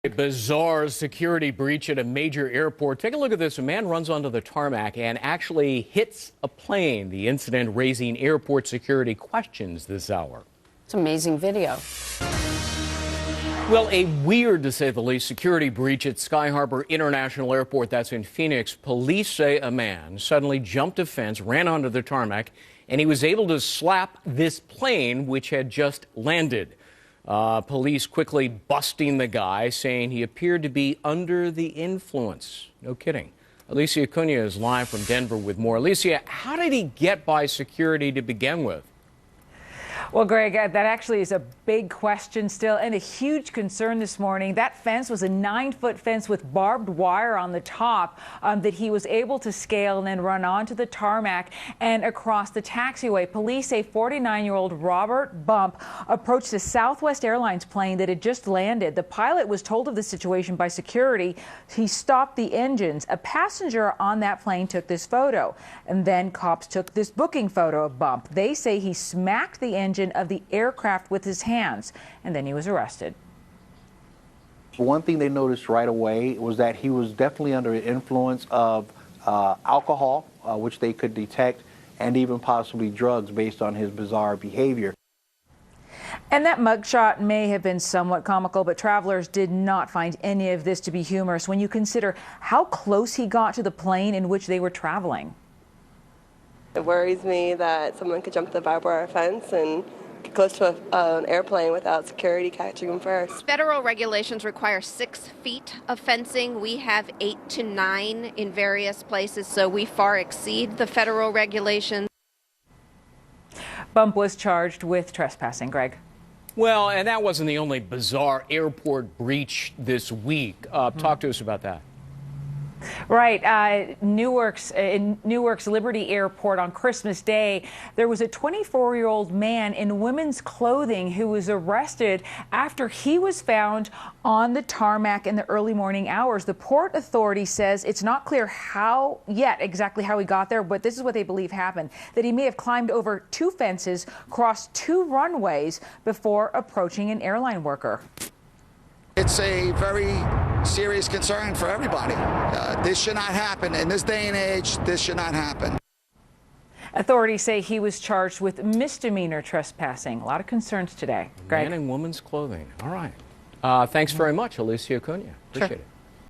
A bizarre security breach at a major airport. Take a look at this. A man runs onto the tarmac and actually hits a plane. The incident raising airport security questions this hour. It's amazing video. Well, a weird, to say the least, security breach at Sky Harbor International Airport. That's in Phoenix. Police say a man suddenly jumped a fence, ran onto the tarmac, and he was able to slap this plane, which had just landed. Police quickly busting the guy, saying he appeared to be under the influence. No kidding. Alicia Cunha is live from Denver with more. Alicia, how did he get by security to begin with? Well, Greg, that actually is a big question still and a huge concern this morning. That fence was a 9-foot fence with barbed wire on the top that he was able to scale and then run onto the tarmac and across the taxiway. Police say 49-year-old Robert Bump approached a Southwest Airlines plane that had just landed. The pilot was told of the situation by security. He stopped the engines. A passenger on that plane took this photo, and then cops took this booking photo of Bump. They say he smacked the engine of the aircraft with his hands, and then he was arrested. One thing they noticed right away was that he was definitely under the influence of alcohol, which they could detect, and even possibly drugs based on his bizarre behavior. And that mugshot may have been somewhat comical, but travelers did not find any of this to be humorous when you consider how close he got to the plane in which they were traveling. It worries me that someone could jump the barbed wire fence and get close to an airplane without security catching them first. Federal regulations require 6 feet of fencing. We have 8 to 9 in various places, so we far exceed the federal regulations. Bump was charged with trespassing, Greg. Well, and that wasn't the only bizarre airport breach this week. Talk to us about that. Right. In Newark's Liberty Airport on Christmas Day, there was a 24-year-old man in women's clothing who was arrested after he was found on the tarmac in the early morning hours. The Port Authority says it's not clear exactly how he got there, but this is what they believe happened, that he may have climbed over 2 fences, crossed 2 runways before approaching an airline worker. It's a very serious concern for everybody. This should not happen. In this day and age, this should not happen. Authorities say he was charged with misdemeanor trespassing. A lot of concerns today. Greg? Man in woman's clothing. All right. Thanks very much, Alicia Cunha. Appreciate it.